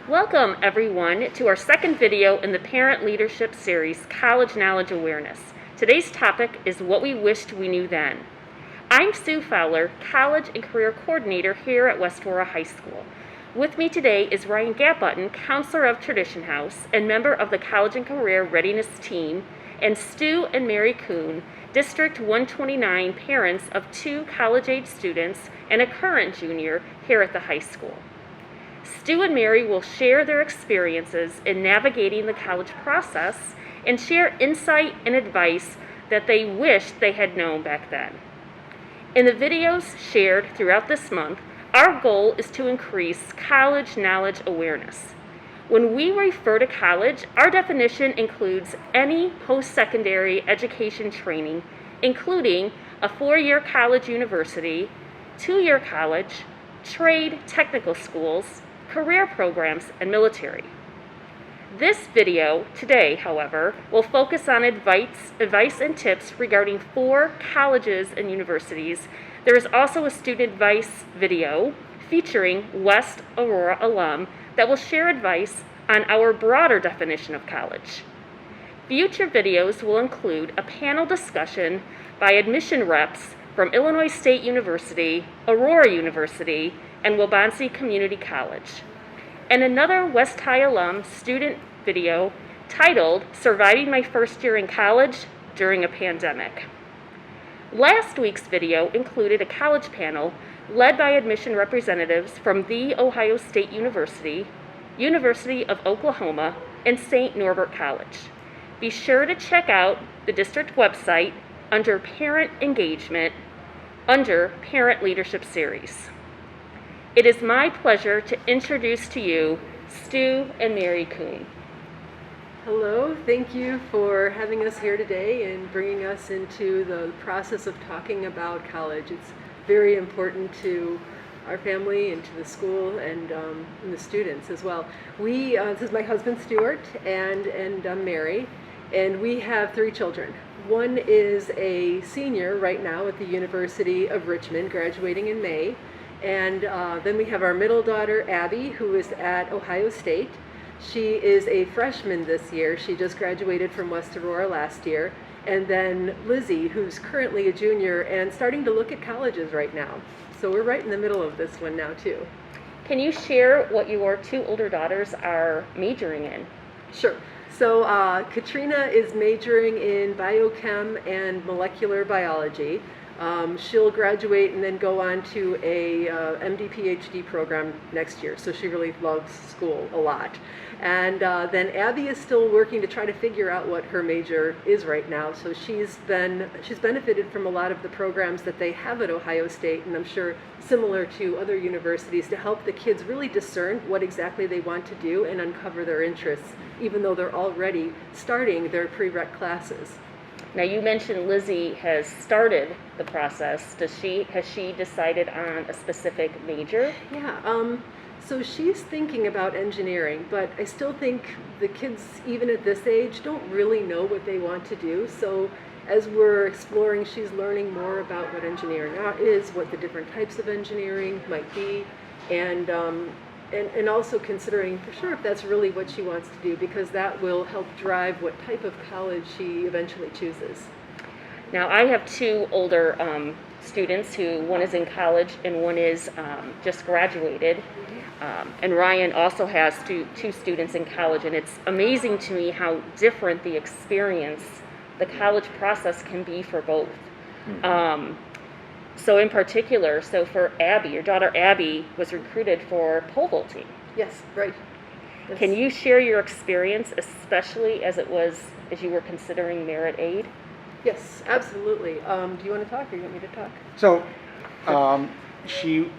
Welcome everyone to our second video in the Parent Leadership Series, College Knowledge Awareness. Today's topic is what we wished we knew then. I'm Sue Fowler, College and Career Coordinator here at West Aurora High School. With me today is Ryan Gapbutton, Counselor of Tradition House and member of the College and Career Readiness Team, and Stu and Mary Kuhn, District 129 parents of 2 college-age students and a current junior here at the high school. Stu and Mary will share their experiences in navigating the college process and share insight and advice that they wished they had known back then. In the videos shared throughout this month, our goal is to increase college knowledge awareness. When we refer to college, our definition includes any post-secondary education training, including a 4-year college university, 2-year college, trade technical schools, career programs, and military. This video today, however, will focus on advice and tips regarding 4 colleges and universities. There is also a student advice video featuring West Aurora alum that will share advice on our broader definition of college. Future videos will include a panel discussion by admission reps from Illinois State University, Aurora University, and Waubonsie Community College, and another West High alum student video titled Surviving My First Year in College During a Pandemic. Last week's video included a college panel led by admission representatives from The Ohio State University, University of Oklahoma, and St. Norbert College. Be sure to check out the district website under Parent Engagement under Parent Leadership Series. It is my pleasure to introduce to you Stu and Mary Kuhn. Hello, thank you for having us here today and bringing us into the process of talking about college. It's very important to our family and to the school and the students as well. This is my husband Stuart and Mary, and we have 3 children. One is a senior right now at the University of Richmond, graduating in May. And then we have our middle daughter, Abby, who is at Ohio State. She is a freshman this year. She just graduated from West Aurora last year. And then Lizzie, who's currently a junior and starting to look at colleges right now. So we're right in the middle of this one now, too. Can you share what your 2 older daughters are majoring in? Sure. So Katrina is majoring in biochem and molecular biology. She'll graduate and then go on to a MD PhD program next year. So she really loves school a lot. And then Abby is still working to try to figure out what her major is right now. So she's benefited from a lot of the programs that they have at Ohio State, and I'm sure similar to other universities, to help the kids really discern what exactly they want to do and uncover their interests, even though they're already starting their prereq classes. Now you mentioned Lizzie has started the process. Has she decided on a specific major? Yeah, so she's thinking about engineering, but I still think the kids, even at this age, don't really know what they want to do. So as we're exploring, she's learning more about what engineering is, what the different types of engineering might be, and also considering for sure if that's really what she wants to do, because that will help drive what type of college she eventually chooses. Now I have 2 older students who one is in college and one is just graduated. And Ryan also has 2 students in college, and it's amazing to me how different the experience, the college process can be for both. So in particular, so for Abby, your daughter Abby was recruited for pole vaulting. Yes, right. Yes. Can you share your experience, especially as you were considering merit aid? Yes, absolutely. Do you want to talk or you want me to talk? So she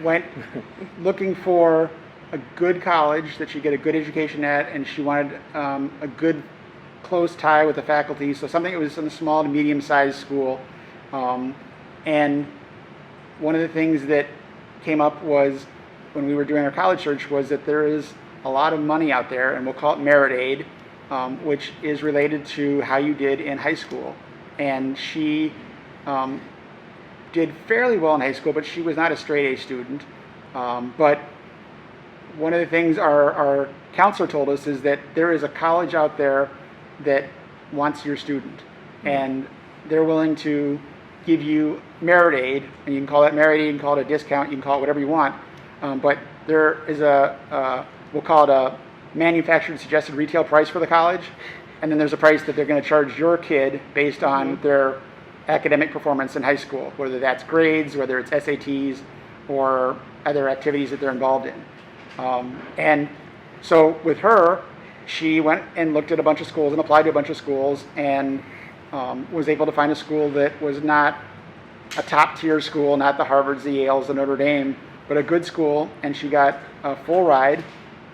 went looking for a good college that she'd get a good education at, and she wanted a good close tie with the faculty, so something that was in a small to medium-sized school. And one of the things that came up was when we were doing our college search was that there is a lot of money out there, and we'll call it merit aid, which is related to how you did in high school. And she did fairly well in high school, but she was not a straight A student. But one of the things our counselor told us is that there is a college out there that wants your student, and they're willing to give you merit aid, and you can call that merit aid, you can call it a discount, you can call it whatever you want, but there is we'll call it a manufactured suggested retail price for the college, and then there's a price that they're going to charge your kid based on their academic performance in high school, whether that's grades, whether it's SATs, or other activities that they're involved in. And so with her, she went and looked at a bunch of schools and applied to a bunch of schools, and was able to find a school that was not a top tier school, not the Harvards, the Yales, the Notre Dame, but a good school, and she got a full ride.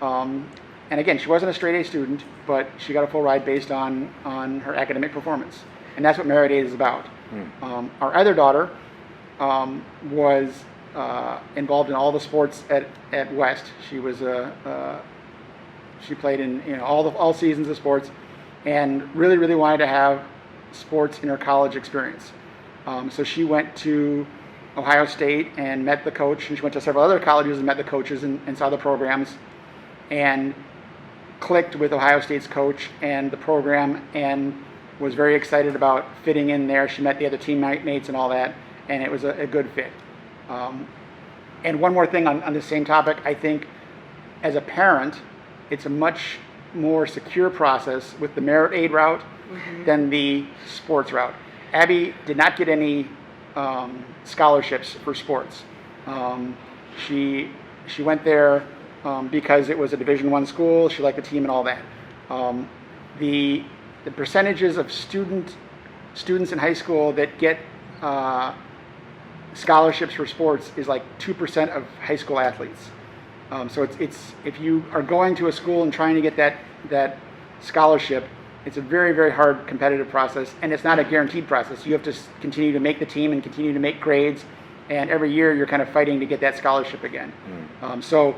And again, she wasn't a straight A student, but she got a full ride based on her academic performance. And that's what Merit Aid is about. Our other daughter was involved in all the sports at West. She was she played in all seasons of sports, and really wanted to have sports in her college experience. So she went to Ohio State and met the coach, and she went to several other colleges and met the coaches and saw the programs, and clicked with Ohio State's coach and the program, and was very excited about fitting in there. She met the other teammates and all that, and it was a good fit. And one more thing on the same topic, I think as a parent, it's a much more secure process with the Merit Aid route than the sports route. Abby did not get any scholarships for sports. She went there because it was a Division I school. She liked the team and all that. The percentages of students in high school that get scholarships for sports is like 2% of high school athletes. So it's if you are going to a school and trying to get that scholarship, it's a very hard competitive process, and it's not a guaranteed process. You have to continue to make the team and continue to make grades, and every year you're kind of fighting to get that scholarship again. So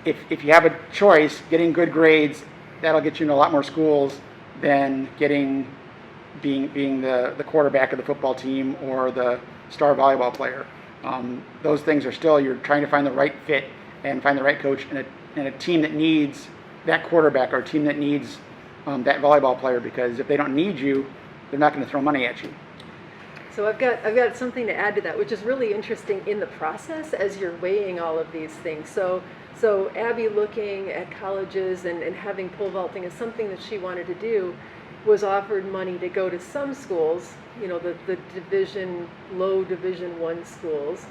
if you have a choice, getting good grades, that'll get you in a lot more schools than being the quarterback of the football team or the star volleyball player. Those things are still, you're trying to find the right fit and find the right coach and a team that needs that quarterback, or a team that needs that volleyball player, because if they don't need you, they're not going to throw money at you. So I've got something to add to that, which is really interesting in the process as you're weighing all of these things. So Abby looking at colleges and having pole vaulting as something that she wanted to do, was offered money to go to some schools, the low Division I schools,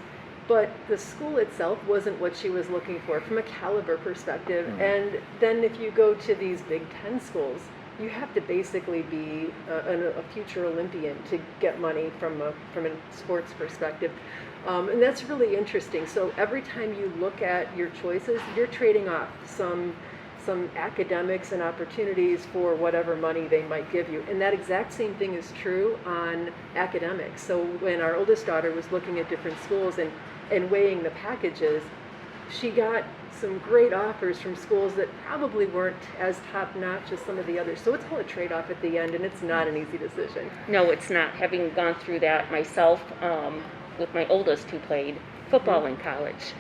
but the school itself wasn't what she was looking for from a caliber perspective. And then if you go to these Big Ten schools, you have to basically be a future Olympian to get money from a sports perspective. And that's really interesting. So every time you look at your choices, you're trading off some academics and opportunities for whatever money they might give you. And that exact same thing is true on academics. So when our oldest daughter was looking at different schools and weighing the packages, she got some great offers from schools that probably weren't as top-notch as some of the others. So it's all a trade-off at the end, and it's not an easy decision. No, it's not. Having gone through that myself with my oldest, who played football in college.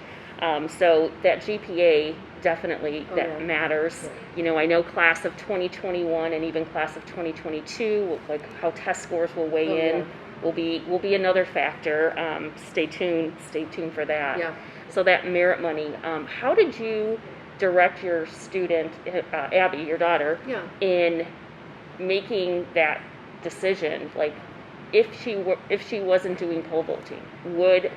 So that GPA definitely matters. I know class of 2021 and even class of 2022, like how test scores will weigh in, will be another factor. Stay tuned for that. Yeah. So that merit money, how did you direct your student, Abby, your daughter, in making that decision? Like, if she wasn't doing pole vaulting, would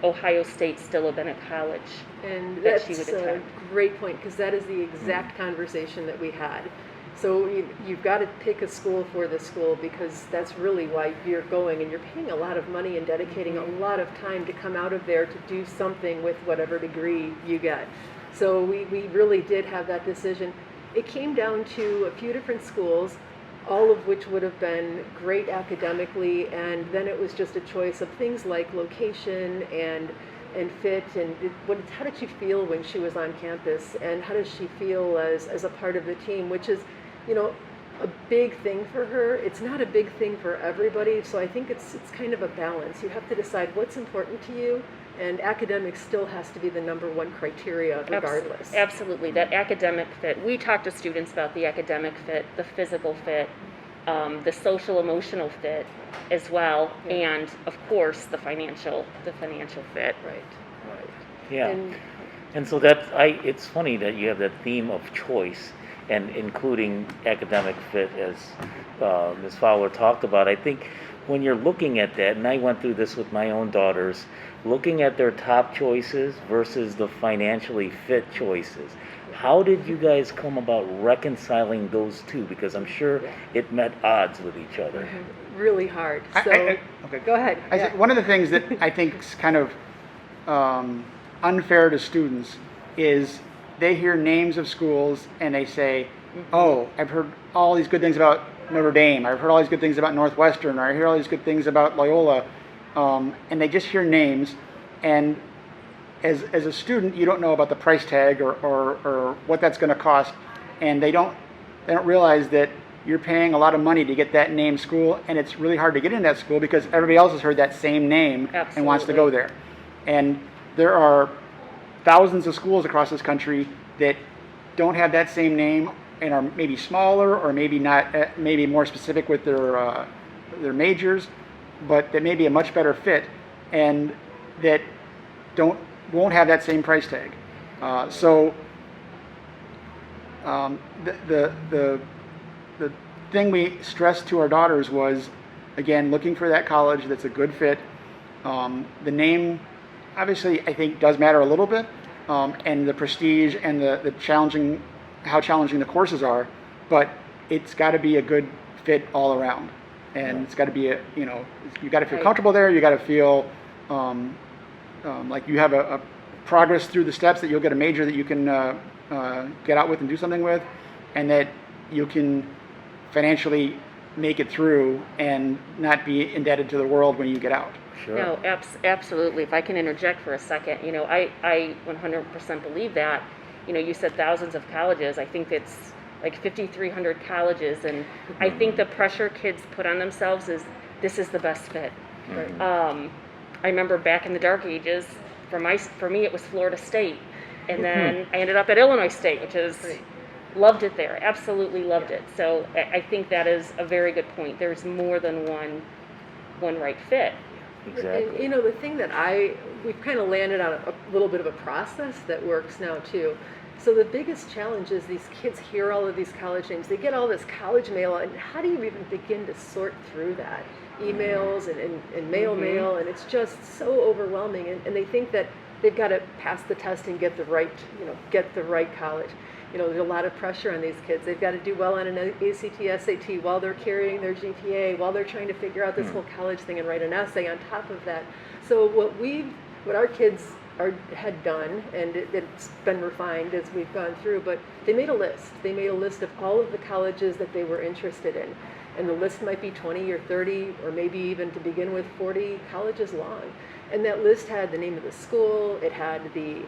Ohio State still have been a college and that she would that's attend? a great point, because that is the exact conversation that we had. So you've got to pick a school for the school, because that's really why you're going, and you're paying a lot of money and dedicating a lot of time to come out of there to do something with whatever degree you get. So we really did have that decision. It came down to a few different schools, all of which would have been great academically, and then it was just a choice of things like location and fit, and how did she feel when she was on campus, and how does she feel as a part of the team, which is, a big thing for her. It's not a big thing for everybody, so I think it's kind of a balance. You have to decide what's important to you and academics still has to be the number one criteria regardless. Absolutely, that academic fit. We talk to students about the academic fit, the physical fit, the social emotional fit as well, and of course the financial fit. Right. Yeah. And so it's funny that you have that theme of choice and including academic fit, as Ms. Fowler talked about. I think when you're looking at that, and I went through this with my own daughters, looking at their top choices versus the financially fit choices, how did you guys come about reconciling those two? Because I'm sure it met odds with each other. Really hard. So, okay. Go ahead. One of the things that I think is kind of unfair to students is they hear names of schools and they say, oh, I've heard all these good things about Notre Dame, I've heard all these good things about Northwestern, or I hear all these good things about Loyola, and they just hear names, and as a student you don't know about the price tag or what that's going to cost, and they don't realize that you're paying a lot of money to get that name school, and it's really hard to get in that school because everybody else has heard that same name and wants to go there. And there are thousands of schools across this country that don't have that same name and are maybe smaller or maybe not, maybe more specific with their majors, but that may be a much better fit and that won't have that same price tag. The thing we stressed to our daughters was, again, looking for that college that's a good fit. The name, obviously, I think does matter a little bit, and the prestige and the how challenging the courses are, but it's got to be a good fit all around, and it's got to be you got to feel comfortable there. You got to feel like you have a progress through the steps, that you'll get a major that you can get out with and do something with, and that you can financially make it through and not be indebted to the world when you get out. Sure. No, absolutely. If I can interject for a second, I 100% believe that. You said thousands of colleges. I think it's like 5,300 colleges, and I think the pressure kids put on themselves is this is the best fit. I remember back in the dark ages, for me it was Florida State, and then I ended up at Illinois State, which is loved it there, absolutely loved it. So I think that is a very good point. There's more than one right fit. Exactly. And the thing that we've kind of landed on a little bit of a process that works now too. So the biggest challenge is these kids hear all of these college names, they get all this college mail, and how do you even begin to sort through that? Emails and mail, and it's just so overwhelming, and they think that they've got to pass the test and get the right college. There's a lot of pressure on these kids. They've got to do well on an ACT, SAT while they're carrying their GPA, while they're trying to figure out this whole college thing and write an essay on top of that. So what our kids had done, and it's been refined as we've gone through, but they made a list. They made a list of all of the colleges that they were interested in. And the list might be 20 or 30 or maybe even to begin with 40 colleges long. And that list had the name of the school, it had the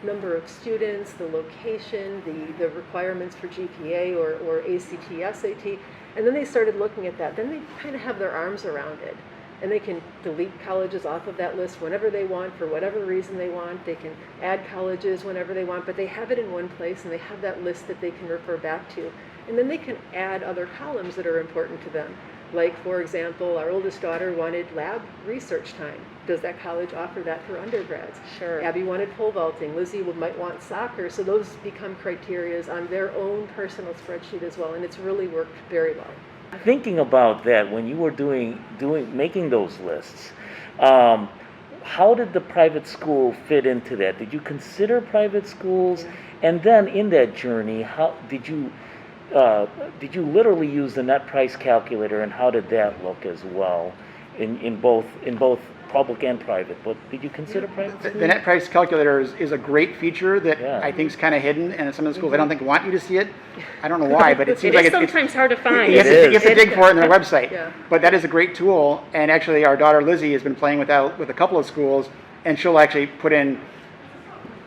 number of students, the location, the requirements for GPA or ACT, SAT, and then they started looking at that. Then they kind of have their arms around it, and they can delete colleges off of that list whenever they want, for whatever reason they want. They can add colleges whenever they want, but they have it in one place, and they have that list that they can refer back to. And then they can add other columns that are important to them. Like, for example, our oldest daughter wanted lab research time. Does that college offer that for undergrads? Sure. Abby wanted pole vaulting. Lizzie might want soccer. So those become criterias on their own personal spreadsheet as well, and it's really worked very well. Thinking about that, when you were making those lists, how did the private school fit into that? Did you consider private schools? Yeah. And then in that journey, how did you literally use the net price calculator, and how did that look as well in both public and private? But did you consider private schools? The net price calculator is a great feature that I think is kind of hidden, and some of the schools I don't think want you to see it. I don't know why, but it seems like it's sometimes hard to find. You have to dig for it on their website. Yeah. But that is a great tool, and actually our daughter Lizzie has been playing with that with a couple of schools, and she'll actually put in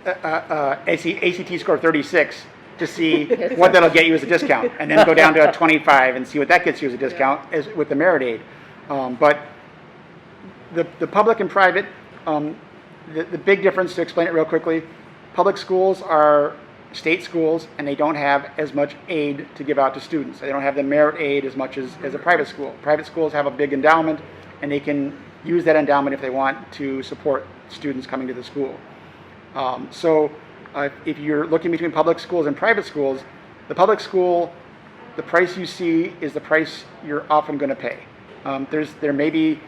ACT score 36 to see what that'll get you as a discount, and then go down to a 25 and see what that gets you as a discount as with the merit aid. But the public and private, the big difference, to explain it real quickly, public schools are state schools and they don't have as much aid to give out to students. They don't have the merit aid as much as a private school. Private schools have a big endowment and they can use that endowment if they want to support students coming to the school. So if you're looking between public schools and private schools, the public school, the price you see is the price you're often going to pay. There may be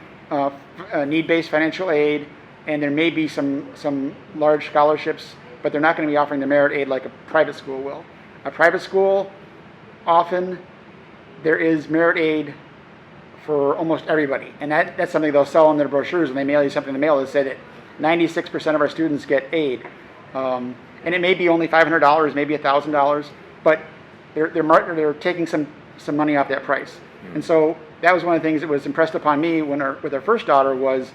need-based financial aid, and there may be some large scholarships, but they're not going to be offering the merit aid like a private school will. A private school, often there is merit aid for almost everybody, and that's something they'll sell in their brochures when they mail you something in the mail. They say that 96% of our students get aid, and it may be only $500, maybe $1,000, but they're taking some money off that price. And so that was one of the things that was impressed upon me with our first daughter was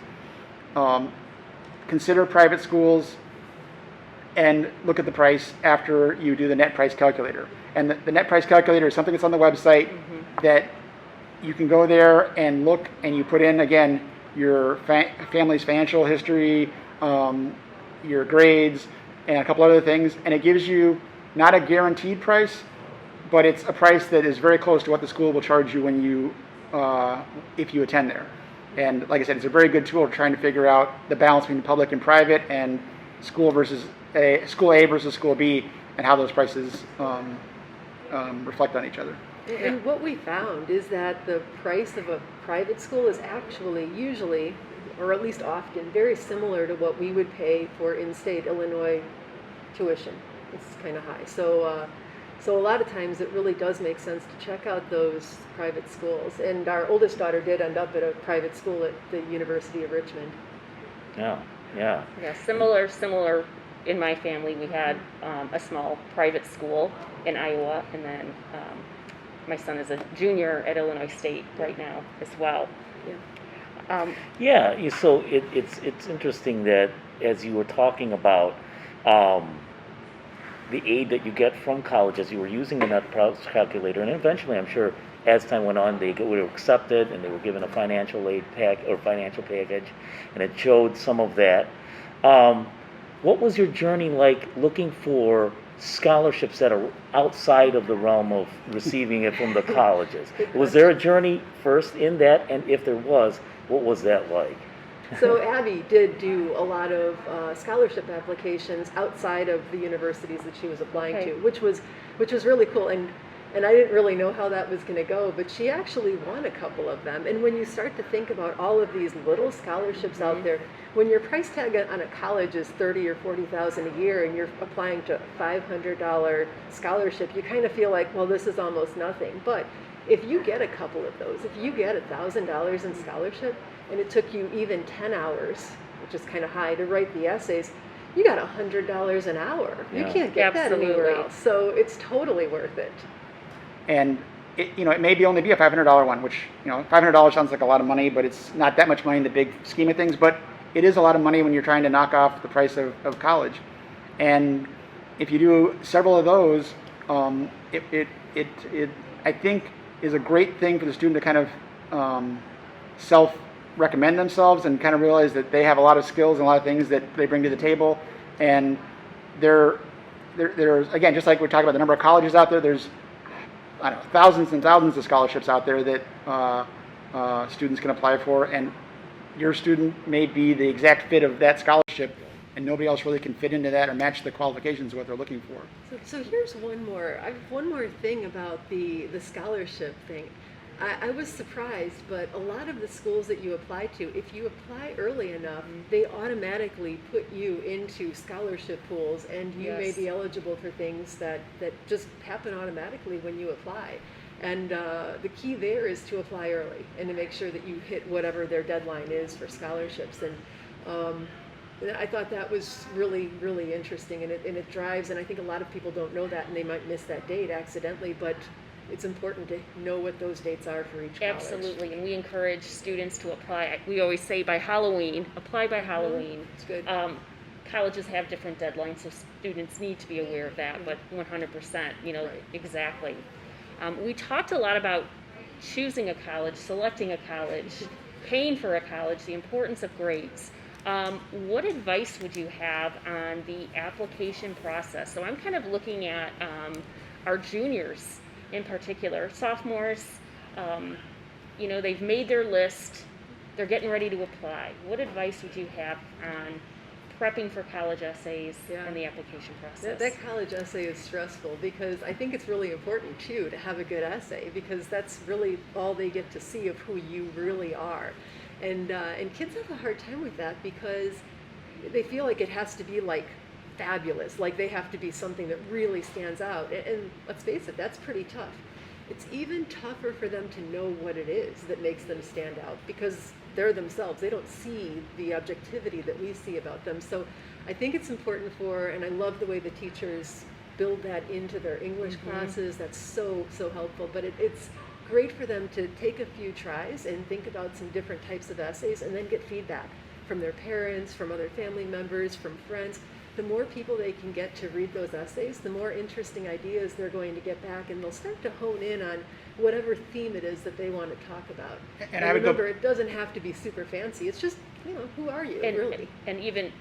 consider private schools and look at the price after you do the net price calculator. And the net price calculator is something that's on the website that you can go there and look, and you put in, again, your family's financial history, your grades, and a couple other things, and it gives you not a guaranteed price, but it's a price that is very close to what the school will charge you when you, if you attend there. And like I said, it's a very good tool for trying to figure out the balance between public and private, and school A versus school B, and how those prices reflect on each other. And what we found is that the price of a private school is actually usually, or at least often, very similar to what we would pay for in-state Illinois tuition. It's kind of high. So a lot of times it really does make sense to check out those private schools. And our oldest daughter did end up at a private school at the University of Richmond. Yeah. Yeah, similar. In my family, we had a small private school in Iowa, and then my son is a junior at Illinois State right now as well. Yeah. So it's interesting that as you were talking about the aid that you get from college, as you were using the net price calculator, and eventually, I'm sure, as time went on, they were accepted and they were given a financial aid financial package, and it showed some of that. What was your journey like looking for scholarships that are outside of the realm of receiving it from the colleges? Was there a journey first in that, and if there was, what was that like? So Abby did do a lot of scholarship applications outside of the universities that she was applying to, which was really cool. And I didn't really know how that was going to go, but she actually won a couple of them. And when you start to think about all of these little scholarships out there, when your price tag on a college is $30,000 or $40,000 a year, and you're applying to a $500 scholarship, you kind of feel like, well, this is almost nothing. But if you get a couple of those, if you get $1,000 in scholarship, and it took you even 10 hours, which is kind of high, to write the essays, you got $100 an hour. You can't get that anywhere else. So it's totally worth it. And it may only be a $500 one, which, $500 sounds like a lot of money, but it's not that much money in the big scheme of things. But it is a lot of money when you're trying to knock off the price of college. And if you do several of those, it I think is a great thing for the student to kind of self-recommend themselves and kind of realize that they have a lot of skills and a lot of things that they bring to the table. And there's, again, just like we're talking about the number of colleges out there, there's thousands and thousands of scholarships out there that students can apply for, and your student may be the exact fit of that scholarship, and nobody else really can fit into that or match the qualifications of what they're looking for. So here's one more thing about the scholarship thing. I was surprised, but a lot of the schools that you apply to, if you apply early enough, they automatically put you into scholarship pools, and you may be eligible for things that just happen automatically when you apply. And the key there is to apply early and to make sure that you hit whatever their deadline is for scholarships. And I thought that was really, really interesting, and it drives, and I think a lot of people don't know that, and they might miss that date accidentally, but it's important to know what those dates are for each college. Absolutely, and we encourage students to apply. We always say by Halloween, apply by Halloween. It's good. Colleges have different deadlines, so students need to be aware of that, but 100%, Right. exactly. We talked a lot about choosing a college, selecting a college, paying for a college, the importance of grades. What advice would you have on the application process? So I'm kind of looking at our juniors in particular, sophomores. They've made their list, they're getting ready to apply. What advice would you have on prepping for college essays and the application process? That college essay is stressful because I think it's really important too to have a good essay, because that's really all they get to see of who you really are. And kids have a hard time with that because they feel like it has to be like fabulous, like they have to be something that really stands out. And let's face it, that's pretty tough. It's even tougher for them to know what it is that makes them stand out, because they're themselves. They don't see the objectivity that we see about them. So I think it's important and I love the way the teachers build that into their English classes. That's so helpful. But it's great for them to take a few tries and think about some different types of essays and then get feedback from their parents, from other family members, from friends. The more people they can get to read those essays, the more interesting ideas they're going to get back, and they'll start to hone in on whatever theme it is that they want to talk about. And remember, it doesn't have to be super fancy. It's just, who are you, really? And even,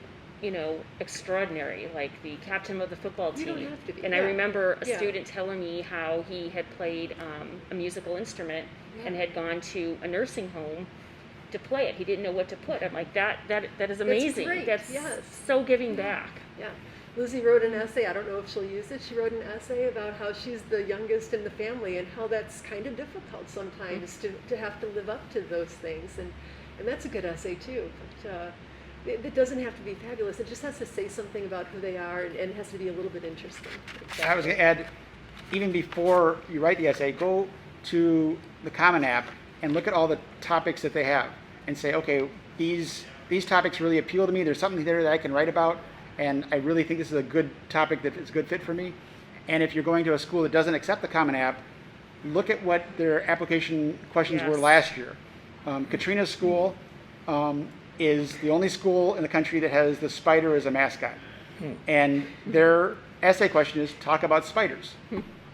extraordinary, like the captain of the football team. You don't have to be. And I remember a student telling me how he had played a musical instrument and had gone to a nursing home to play it. He didn't know what to put. I'm like, that is amazing. That's That's so giving back. Yeah. Lizzie wrote an essay. I don't know if she'll use it. She wrote an essay about how she's the youngest in the family and how that's kind of difficult sometimes to have to live up to those things. And that's a good essay too. But it doesn't have to be fabulous. It just has to say something about who they are, and it has to be a little bit interesting. I was going to add, even before you write the essay, go to the Common App and look at all the topics that they have and say, okay, these topics really appeal to me. There's something there that I can write about, and I really think this is a good topic that is a good fit for me. And if you're going to a school that doesn't accept the Common App, look at what their application questions were last year. Katrina's school is the only school in the country that has the spider as a mascot. And their essay question is, talk about spiders.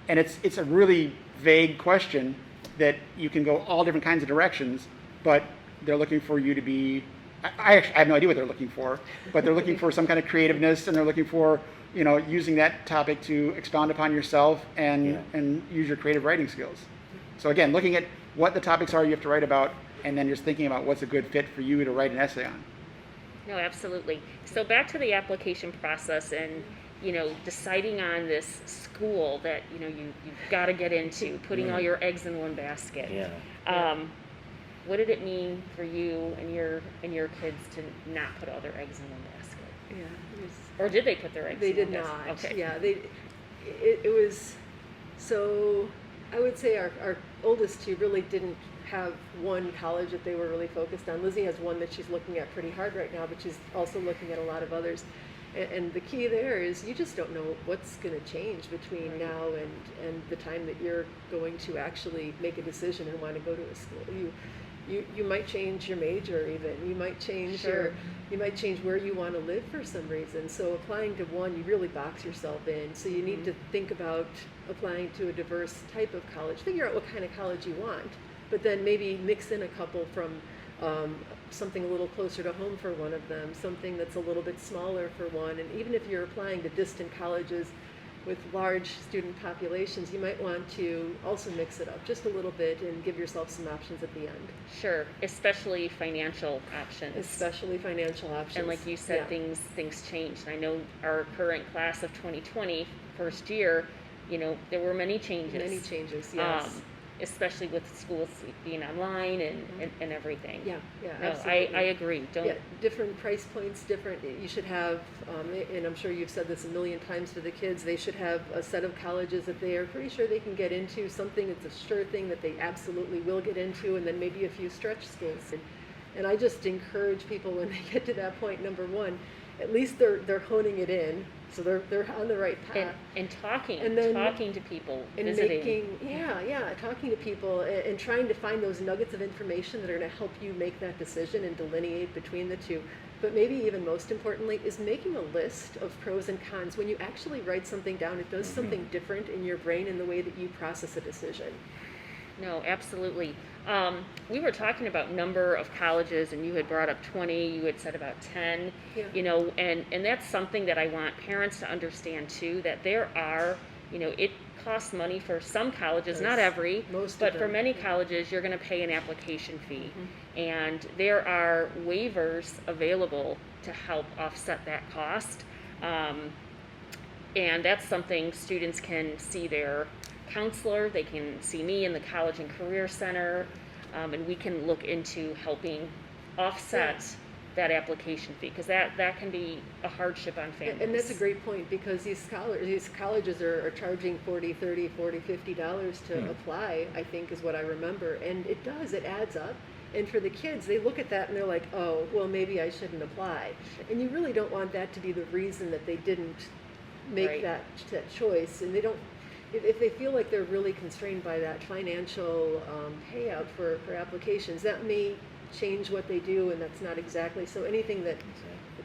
And it's a really vague question that you can go all different kinds of directions, but they're looking for you to be, I have no idea what they're looking for, but they're looking for some kind of creativeness, and they're looking for, using that topic to expound upon yourself and use your creative writing skills. So again, looking at what the topics are you have to write about, and then just thinking about what's a good fit for you to write an essay on. No, absolutely. So back to the application process and, deciding on this school that, you've got to get into, putting all your eggs in one basket. What did it mean for you and your kids to not put all their eggs in one basket? Yeah. Or did they put their eggs They in did one not. basket? Okay. Yeah. It was, so I would say our oldest two really didn't have one college that they were really focused on. Lizzie has one that she's looking at pretty hard right now, but she's also looking at a lot of others. And the key there is you just don't know what's going to change between now and the time that you're going to actually make a decision and want to go to a school. You might change your major even. You might change you might change where you want to live for some reason. So applying to one, you really box yourself in. So you need to think about applying to a diverse type of college. Figure out what kind of college you want, but then maybe mix in a couple from something a little closer to home for one of them, something that's a little bit smaller for one. And even if you're applying to distant colleges with large student populations, you might want to also mix it up just a little bit and give yourself some options at the end. Sure, especially financial options. Especially financial options. And like you said, things changed. I know our current class of 2020, first year, there were many changes. Many changes, yes. Especially with schools being online and everything. Yeah, no, absolutely. I agree. Different price points, different. You should have, and I'm sure you've said this a million times to the kids, they should have a set of colleges that they are pretty sure they can get into, something that's a sure thing that they absolutely will get into, and then maybe a few stretch schools. And I just encourage people when they get to that point, number one, at least they're honing it in, so they're on the right path. And talking to people, and visiting. Talking to people and trying to find those nuggets of information that are going to help you make that decision and delineate between the two. But maybe even most importantly is making a list of pros and cons. When you actually write something down, it does something different in your brain in the way that you process a decision. No, absolutely. We were talking about number of colleges, and you had brought up 20. You had said about 10. Yeah. You know, and that's something that I want parents to understand too. That there are, you know, it costs money for some colleges, not Yes. every, Most but of for them. many colleges, you're going to pay an application fee, Mm-hmm. and there are waivers available to help offset that cost. And that's something students can see their counselor, they can see me in the College and Career Center, and we can look into helping offset that application fee, because that can be a hardship on families. And that's a great point, because these colleges are charging $40, $30, $40, $50 to apply, I think is what I remember. And it adds up. And for the kids, they look at that and they're like, oh, well, maybe I shouldn't apply. And you really don't want that to be the reason that they didn't make Right. that choice. And they don't, if they feel like they're really constrained by that financial payout for applications, that may change what they do, and that's not exactly, so anything that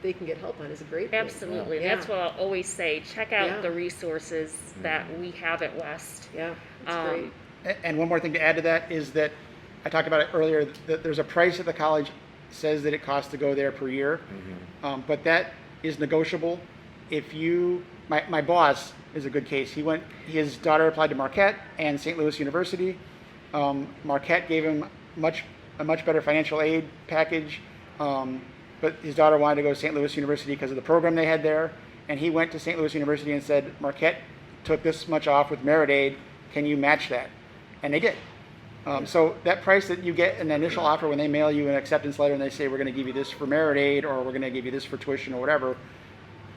they can get help on is a great thing. Absolutely, and Yeah. that's what I'll always say, check out Yeah. the resources that we have at West. Yeah, that's great. And one more thing to add to that is that I talked about it earlier, that there's a price that the college says that it costs to go there per year, but that is negotiable. If you, my boss is a good case. His daughter applied to Marquette and St. Louis University. Marquette gave him a much better financial aid package, but his daughter wanted to go to St. Louis University because of the program they had there, and he went to St. Louis University and said, Marquette took this much off with merit aid, can you match that? And they did. So that price that you get in the initial offer when they mail you an acceptance letter and they say, we're going to give you this for merit aid, or we're going to give you this for tuition or whatever,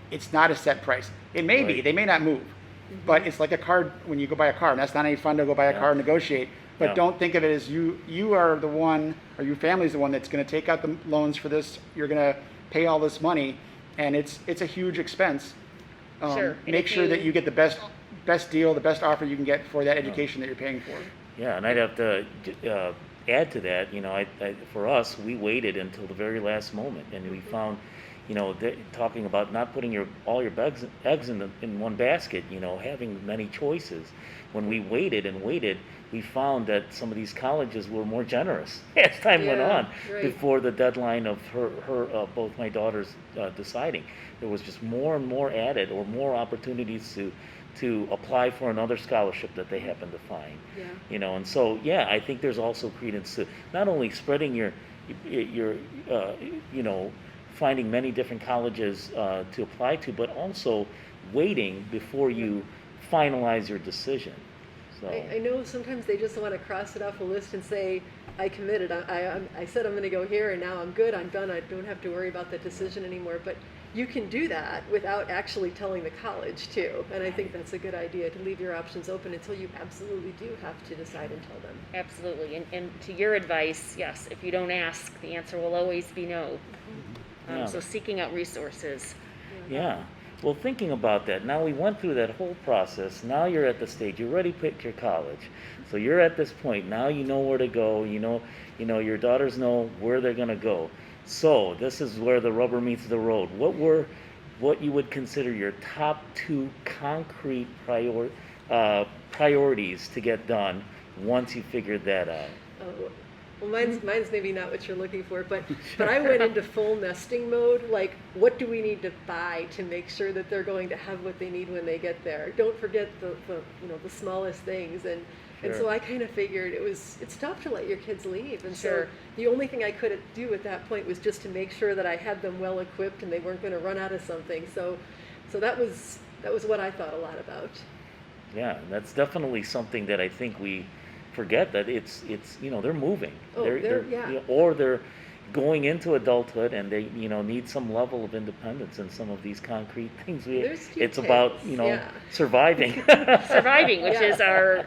it's not a set price. It may be, they may not move, but it's like a card when you go buy a car, and that's not any fun to go buy a car and negotiate. But Yeah. don't think of it as you are the one, or your family's the one that's going to take out the loans for this. You're going to pay all this money, and it's a huge expense. Sure. And Make if sure that you- you get the best deal, the best offer you can get for that education that you're paying for. Yeah, and I'd have to add to that. You know, for us, we waited until the very last moment, and we found, you know, talking about not putting all your eggs in one basket. You know, having many choices. When we waited and waited, we found that some of these colleges were more generous as time went Yeah, on. right. Before the deadline of both my daughters deciding, there was just more and more added, or more opportunities to apply for another scholarship that they happen to find. Yeah. You know, and so I think there's also credence to not only spreading your you know, finding many different colleges to apply to, but also waiting before you finalize your decision. So I know sometimes they just want to cross it off a list and say, I committed, I said I'm going to go here, and now I'm good, I'm done, I don't have to worry about that decision anymore. But you can do that without actually telling the college too, and I think that's a good idea, to leave your options open until you absolutely do have to decide and tell them. Absolutely, and to your advice, yes, if you don't ask, the answer will always be no. Yeah. So seeking out resources. yeah. Well, thinking about that, now we went through that whole process. Now you're at the stage. You already picked your college, so you're at this point. Now you know where to go. You know your daughters know where they're going to go. So this is where the rubber meets the road. What you would consider your top 2 concrete priorities to get done once you figured that out? Well, mine's maybe not what you're looking for, but I went into full nesting mode. Like, what do we need to buy to make sure that they're going to have what they need when they get there? Don't forget the smallest things. And so Sure. I kind of figured it's tough to let your kids leave, and Sure. so the only thing I could do at that point was just to make sure that I had them well equipped and they weren't going to run out of something. So that was what I thought a lot about. Yeah, that's definitely something that I think we forget, that it's you know, they're moving. Oh, they're yeah. You know, or they're going into adulthood, and they need some level of independence in some of these concrete things. There's few It's about kids, yeah. surviving. Surviving, which Yeah. is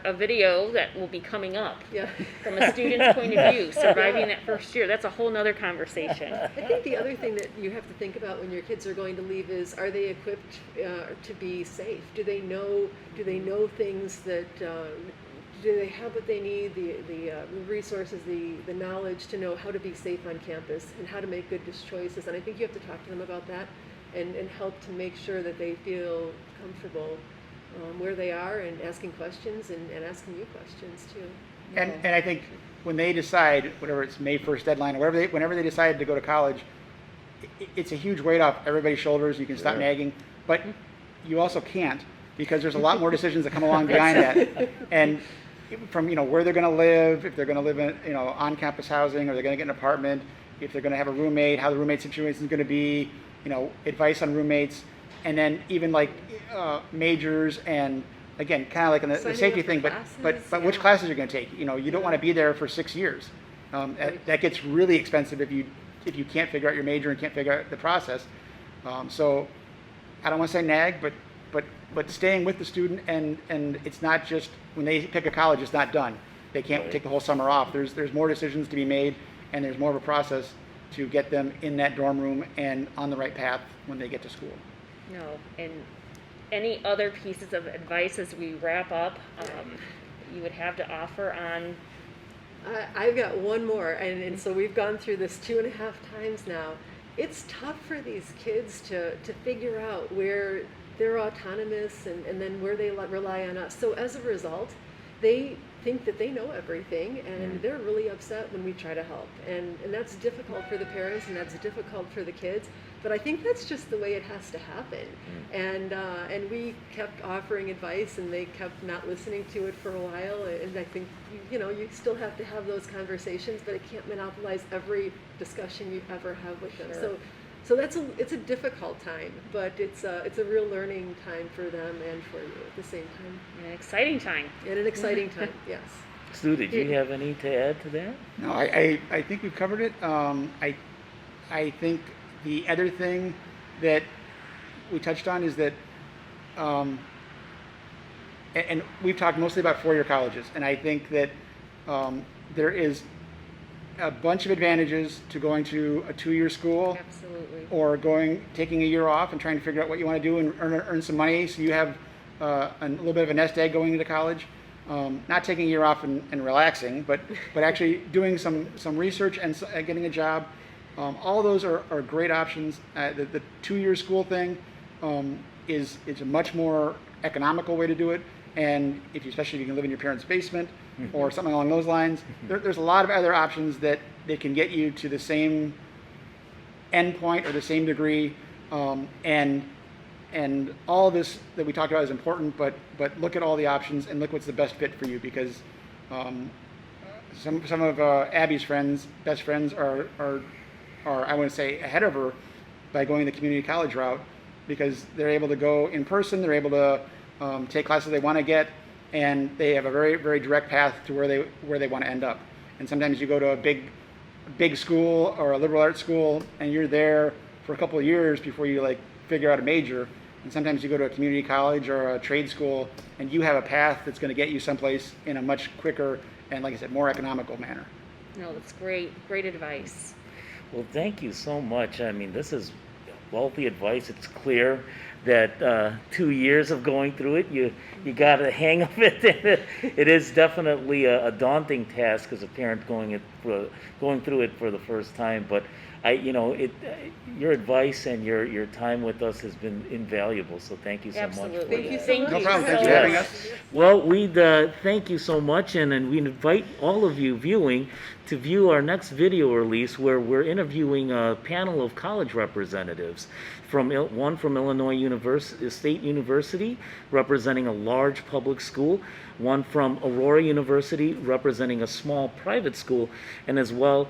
a video that will be coming up. Yeah. From a student's point of view, surviving that first year, that's a whole nother conversation. I think the other thing that you have to think about when your kids are going to leave is, are they equipped to be safe? Do they know things that do they have what they need, the resources, the knowledge to know how to be safe on campus and how to make good choices? And I think you have to talk to them about that and help to make sure that they feel comfortable where they are, and asking questions and asking you questions too. And I think when they decide, whatever it's May 1st deadline, or whenever they decide to go to college, it's a huge weight off everybody's shoulders. You can stop nagging, but you also can't, because there's a lot more decisions that come along behind that. And from where they're going to live, if they're going to live in on-campus housing, or they're going to get an apartment, if they're going to have a roommate, how the roommate situation is going to be, advice on roommates, and then even like majors, and again, kind of like in the safety thing, but which classes you're going to take. You don't want to be there for 6 years. That gets really expensive if you can't figure out your major and can't figure out the process. So I don't want to say nag, but staying with the student, and it's not just when they pick a college, it's not done. They can't take the whole summer off. There's more decisions to be made, and there's more of a process to get them in that dorm room and on the right path when they get to school. No, and any other pieces of advice as we wrap up you would have to offer on? I've got one more, and so we've gone through this 2.5 times now. It's tough for these kids to figure out where they're autonomous and then where they rely on us. So as a result, they think that they know everything, and they're really upset when we try to help. And that's difficult for the parents, and that's difficult for the kids. But I think that's just the way it has to happen. And we kept offering advice, and they kept not listening to it for a while. And I think you still have to have those conversations, but it can't monopolize every discussion you ever have with them. Sure. So it's a difficult time, but it's a real learning time for them and for you at the same time. An exciting time. And an exciting time, yes. Stu, did you have any to add to that? No, I think we've covered it. I think the other thing that we touched on is that, and we've talked mostly about four-year colleges, and I think that there is a bunch of advantages to going to a 2-year school. Absolutely. Or taking a year off and trying to figure out what you want to do and earn some money, so you have a little bit of a nest egg going into college. Not taking a year off and relaxing, but actually doing some research and getting a job. All those are great options. The 2-year school thing is a much more economical way to do it. And especially if you can live in your parents' basement or something along those lines, there's a lot of other options that can get you to the same end point or the same degree. And all of this that we talked about is important, but look at all the options and look what's the best fit for you, because some of Abby's best friends are I want to say ahead of her by going the community college route, because they're able to go in person, they're able to take classes they want to get, and they have a very, very direct path to where they want to end up. And sometimes you go to a big school or a liberal arts school, and you're there for a couple of years before you figure out a major. And sometimes you go to a community college or a trade school, and you have a path that's going to get you someplace in a much quicker and, like I said, more economical manner. No, that's great advice. Well, thank you so much. I mean, this is wealthy advice. It's clear that 2 years of going through it, you got a hang of it. It is definitely a daunting task as a parent going through it for the first time. But your advice and your time with us has been invaluable. So thank you so much. Thank you so much. No problem. Thanks for having us. Well, we'd thank you so much, and we invite all of you viewing to view our next video release, where we're interviewing a panel of college representatives, one from Illinois State University, representing a large public school, one from Aurora University, representing a small private school, and as well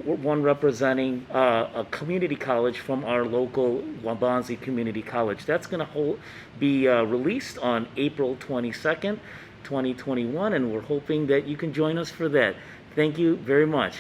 one representing a community college from our local Wabansie Community College. That's going to be released on April 22nd, 2021, and we're hoping that you can join us for that. Thank you very much.